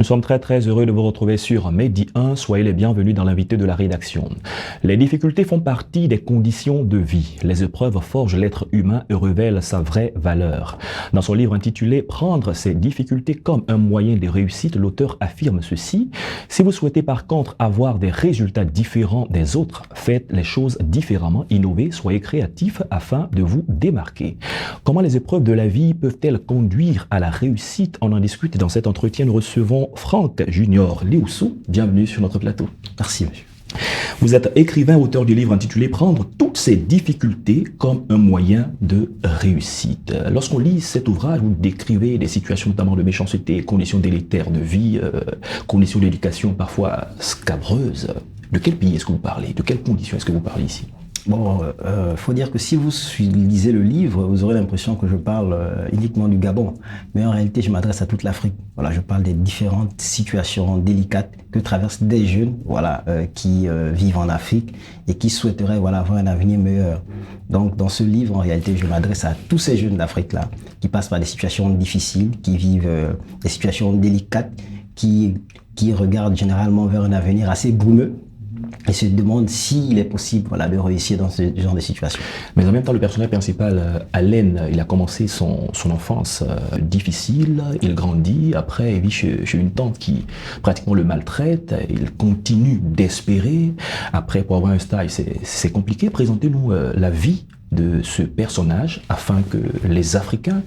sommes très heureux de vous retrouver sur Medi 1. Soyez les bienvenus dans l'invité de la rédaction. Les difficultés font partie des conditions de vie. Les épreuves forgent l'être humain et révèlent sa vraie valeur. Dans son livre intitulé « Prendre ses difficultés comme un moyen de réussite », l'auteur affirme ceci. Si vous souhaitez par contre avoir des résultats différents des autres, faites les choses différemment, innovez, soyez créatifs afin de vous démarquer. Comment les épreuves de la vie peuvent-elles conduire à la réussite? On en discute dans cet entretien. Nous recevons Franck Junior Lioussou. Bienvenue sur notre plateau. Merci, monsieur. Vous êtes écrivain, auteur du livre intitulé « Prendre toutes ces difficultés comme un moyen de réussite ». Lorsqu'on lit cet ouvrage, vous décrivez des situations notamment de méchanceté, conditions délétères de vie, conditions d'éducation parfois scabreuses. De quel pays est-ce que vous parlez? De quelles conditions est-ce que vous parlez ici? Bon, faut dire que si vous lisez le livre, vous aurez l'impression que je parle uniquement du Gabon. Mais en réalité, je m'adresse à toute l'Afrique. Voilà, je parle des différentes situations délicates que traversent des jeunes, voilà, qui vivent en Afrique et qui souhaiteraient, voilà, avoir un avenir meilleur. Donc, dans ce livre, en réalité, je m'adresse à tous ces jeunes d'Afrique-là qui passent par des situations difficiles, qui vivent des situations délicates, qui regardent généralement vers un avenir assez brumeux, et se demande s'il est possible, voilà, de réussir dans ce genre de situation. Mais en même temps, le personnage principal, Alain, il a commencé son enfance difficile, il grandit, après il vit chez une tante qui pratiquement le maltraite, il continue d'espérer, après pour avoir un stage, c'est compliqué. Présentez-nous la vie de ce personnage afin que les Africains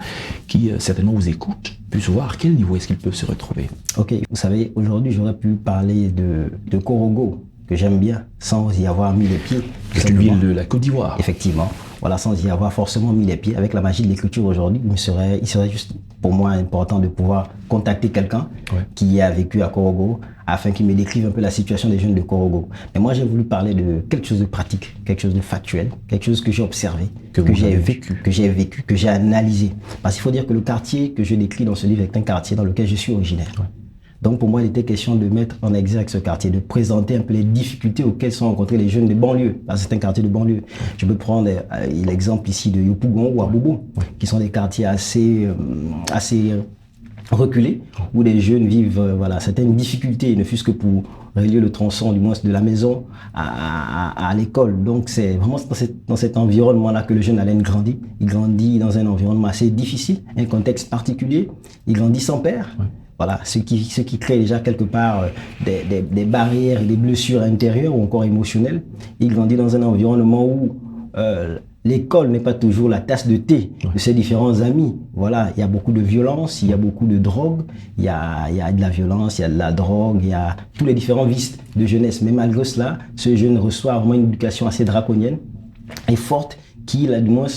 qui certainement vous écoutent puissent voir à quel niveau est-ce qu'ils peuvent se retrouver. Ok, vous savez, aujourd'hui j'aurais pu parler de Korogo, que j'aime bien, sans y avoir mis les pieds. C'est une ville de la Côte d'Ivoire. Effectivement, voilà, sans y avoir forcément mis les pieds. Avec la magie de l'écriture aujourd'hui, il serait juste pour moi important de pouvoir contacter quelqu'un qui a vécu à Korogo, afin qu'il me décrive un peu la situation des jeunes de Korogo. Mais moi, j'ai voulu parler de quelque chose de pratique, quelque chose de factuel, quelque chose que j'ai observé, que j'ai vécu, que j'ai analysé. Parce qu'il faut dire que le quartier que je décris dans ce livre est un quartier dans lequel je suis originaire. Donc pour moi, il était question de mettre en exergue ce quartier, de présenter un peu les difficultés auxquelles sont rencontrés les jeunes de banlieue. Parce que c'est un quartier de banlieue. Je peux prendre l'exemple ici de Yopougon ou Abobo, qui sont des quartiers assez reculés, où les jeunes vivent voilà, certaines difficultés, ne fût-ce que pour relier le tronçon du moins de la maison à l'école. Donc c'est vraiment dans cet environnement-là que le jeune Alain grandit. Il grandit dans un environnement assez difficile, un contexte particulier. Il grandit sans père. Voilà, ce qui crée déjà quelque part des barrières et des blessures intérieures ou encore émotionnelles. Il grandit dans un environnement où l'école n'est pas toujours la tasse de thé de ses différents amis. Voilà, il y a beaucoup de violence, il y a beaucoup de drogue, il y a de la violence, il y a de la drogue, il y a tous les différents vices de jeunesse. Mais malgré cela, ce jeune reçoit vraiment une éducation assez draconienne et forte, qui, du moins,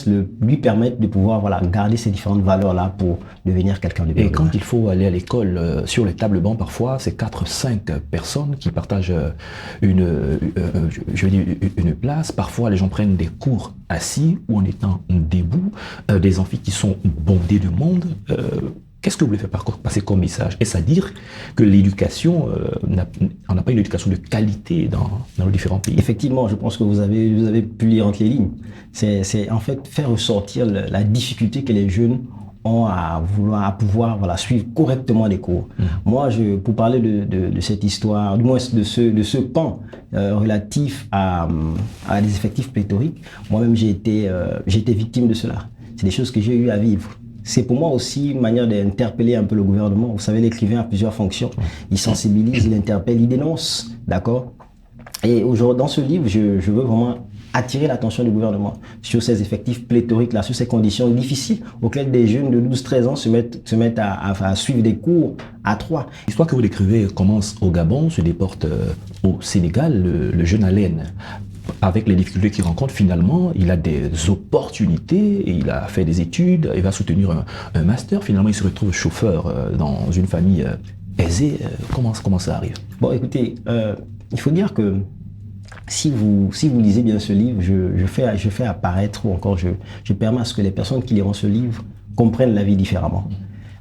lui permettent de pouvoir voilà, garder ces différentes valeurs-là pour devenir quelqu'un de bien. Et quand il faut aller à l'école, sur les tables bancs, parfois, c'est 4-5 personnes qui partagent une place. Parfois, les gens prennent des cours assis ou en étant debout, des amphis qui sont bondés de monde. Qu'est-ce que vous voulez faire passer comme message? Est-ce à dire que l'éducation, on n'a pas une éducation de qualité dans nos différents pays? Effectivement, je pense que vous avez pu lire entre les lignes. C'est en fait faire ressortir la difficulté que les jeunes ont à pouvoir voilà, suivre correctement les cours. Moi, pour parler de cette histoire, du moins de ce pan relatif à des effectifs pléthoriques, moi-même j'ai été victime de cela. C'est des choses que j'ai eu à vivre. C'est pour moi aussi une manière d'interpeller un peu le gouvernement. Vous savez, l'écrivain a plusieurs fonctions. Il sensibilise, il interpelle, il dénonce, d'accord? Et aujourd'hui, dans ce livre, je veux vraiment attirer l'attention du gouvernement sur ces effectifs pléthoriques-là, sur ces conditions difficiles auxquelles des jeunes de 12-13 ans se mettent à suivre des cours à 3. L'histoire que vous décrivez commence au Gabon, se déporte au Sénégal. Le jeune Alain, avec les difficultés qu'il rencontre, finalement, il a des opportunités, et il a fait des études, il va soutenir un master. Finalement, il se retrouve chauffeur dans une famille aisée. Comment ça arrive? Bon, écoutez, il faut dire que si vous lisez bien ce livre, je fais apparaître, ou encore je permets à ce que les personnes qui liront ce livre comprennent la vie différemment.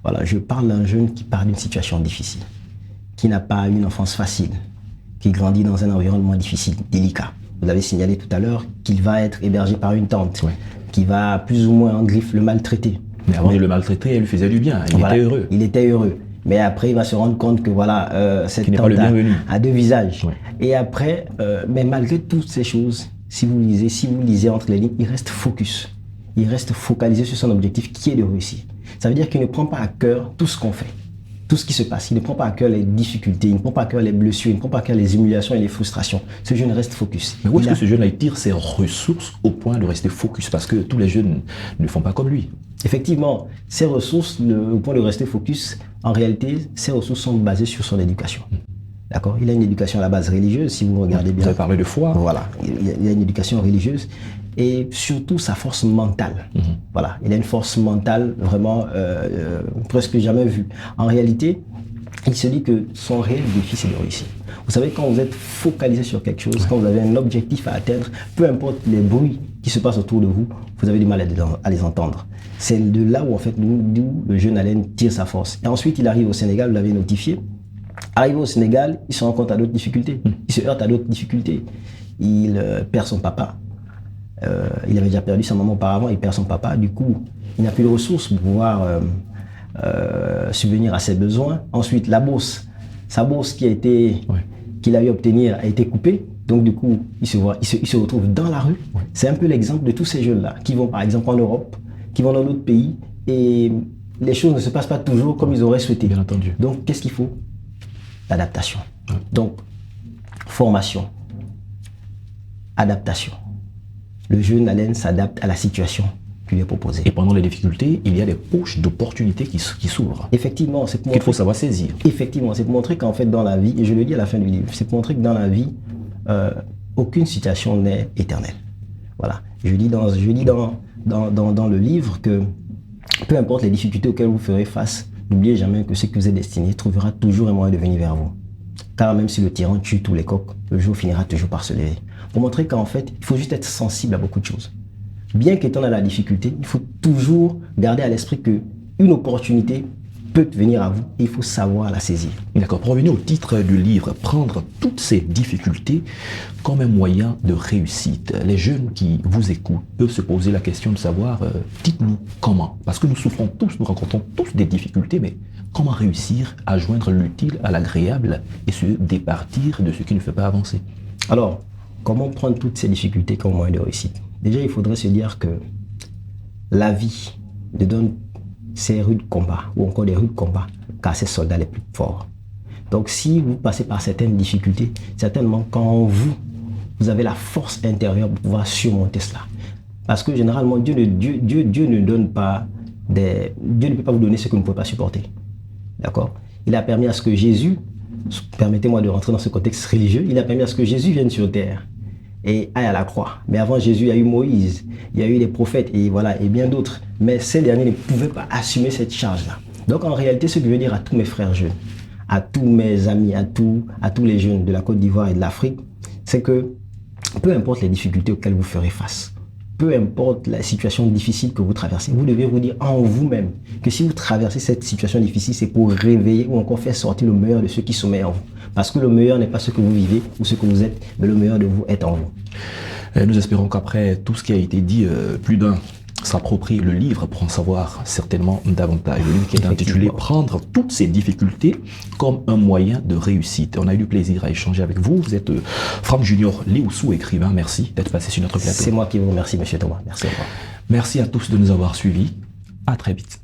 Voilà, je parle d'un jeune qui part d'une situation difficile, qui n'a pas eu une enfance facile, qui grandit dans un environnement difficile, délicat. Vous avez signalé tout à l'heure qu'il va être hébergé par une tante, qui va plus ou moins en griffe le maltraiter. Mais avant de le maltraiter, elle lui faisait du bien, il était heureux. Il était heureux. Mais après, il va se rendre compte que voilà, cette Qui n'est pas le tente bienvenu. a deux visages. Ouais. Et après, mais malgré toutes ces choses, si vous lisez entre les lignes, il reste focus. Il reste focalisé sur son objectif qui est de réussir. Ça veut dire qu'il ne prend pas à cœur tout ce qu'on fait, tout ce qui se passe. Il ne prend pas à cœur les difficultés, il ne prend pas à cœur les blessures, il ne prend pas à cœur les humiliations et les frustrations. Ce jeune reste focus. Mais où est-ce que ce jeune-là tire ses ressources au point de rester focus? Parce que tous les jeunes ne font pas comme lui. Effectivement, ces ressources, au point de rester focus, en réalité, ces ressources sont basées sur son éducation. D'accord? Il a une éducation à la base religieuse, si vous regardez bien. Vous avez parlé de foi. Voilà, il a une éducation religieuse et surtout sa force mentale. Voilà, il a une force mentale vraiment presque jamais vue. En réalité, il se dit que son réel défi, c'est de réussir. Vous savez, quand vous êtes focalisé sur quelque chose, quand vous avez un objectif à atteindre, peu importe les bruits qui se passent autour de vous, vous avez du mal à les entendre. C'est de là où, en fait, d'où le jeune Alain tire sa force. Et ensuite, il arrive au Sénégal, vous l'avez notifié. Arrivé au Sénégal, il se rend compte à d'autres difficultés. Il se heurte à d'autres difficultés. Il perd son papa. Il avait déjà perdu sa maman auparavant, il perd son papa. Du coup, il n'a plus de ressources pour pouvoir subvenir à ses besoins. Ensuite, sa bourse qu'il a eu à obtenir a été coupée. Donc, du coup, il se retrouve dans la rue. C'est un peu l'exemple de tous ces jeunes-là qui vont, par exemple, en Europe, qui vont dans d'autres pays et les choses ne se passent pas toujours comme ils auraient souhaité. Bien entendu. Donc, qu'est-ce qu'il faut? L'adaptation. Donc, formation, adaptation. Le jeune Alain s'adapte à la situation qui lui est proposée. Et pendant les difficultés, il y a des poches d'opportunités qui s'ouvrent. Effectivement, c'est pour qu'il faut savoir saisir. Effectivement, c'est pour montrer qu'en fait, dans la vie, et je le dis à la fin du livre, c'est pour montrer que dans la vie, aucune situation n'est éternelle. Voilà. Je dis dans le livre que peu importe les difficultés auxquelles vous ferez face, n'oubliez jamais que ce que vous êtes destiné trouvera toujours un moyen de venir vers vous. Car même si le tyran tue tous les coqs, le jour finira toujours par se lever. Pour montrer qu'en fait, il faut juste être sensible à beaucoup de choses. Bien qu'étant dans la difficulté, il faut toujours garder à l'esprit qu'une opportunité peut venir à vous et il faut savoir la saisir. D'accord. Pour revenir au titre du livre, prendre toutes ces difficultés comme un moyen de réussite. Les jeunes qui vous écoutent peuvent se poser la question de savoir, dites-nous comment. Parce que nous souffrons tous, nous rencontrons tous des difficultés, mais comment réussir à joindre l'utile à l'agréable et se départir de ce qui ne fait pas avancer? Alors, comment prendre toutes ces difficultés comme moyen de réussite? Déjà, il faudrait se dire que la vie ne donne ces rudes combats ou encore des rudes combats qu'à ses soldats les plus forts. Donc, si vous passez par certaines difficultés, certainement quand vous avez la force intérieure pour pouvoir surmonter cela. Parce que généralement, Dieu ne donne pas Dieu ne peut pas vous donner ce que vous ne pouvez pas supporter. D'accord? Il a permis à ce que Jésus, permettez-moi de rentrer dans ce contexte religieux, il a permis à ce que Jésus vienne sur terre et aille à la croix. Mais avant Jésus, il y a eu Moïse, il y a eu les prophètes et voilà, et bien d'autres. Mais ces derniers ne pouvaient pas assumer cette charge-là. Donc en réalité, ce que je veux dire à tous mes frères jeunes, à tous mes amis, à tous les jeunes de la Côte d'Ivoire et de l'Afrique, c'est que peu importe les difficultés auxquelles vous ferez face, peu importe la situation difficile que vous traversez, vous devez vous dire en vous-même que si vous traversez cette situation difficile, c'est pour réveiller ou encore faire sortir le meilleur de ceux qui sommeillent en vous. Parce que le meilleur n'est pas ce que vous vivez ou ce que vous êtes, mais le meilleur de vous est en vous. Nous espérons qu'après tout ce qui a été dit, plus d'un s'approprie le livre pour en savoir certainement davantage. Le livre qui est intitulé « Prendre toutes ces difficultés comme un moyen de réussite ». On a eu du plaisir à échanger avec vous. Vous êtes Franck Junior Léoussou, écrivain. Merci d'être passé sur notre plateau. C'est moi qui vous remercie, monsieur Thomas. Merci à vous. Merci à tous de nous avoir suivis. À très vite.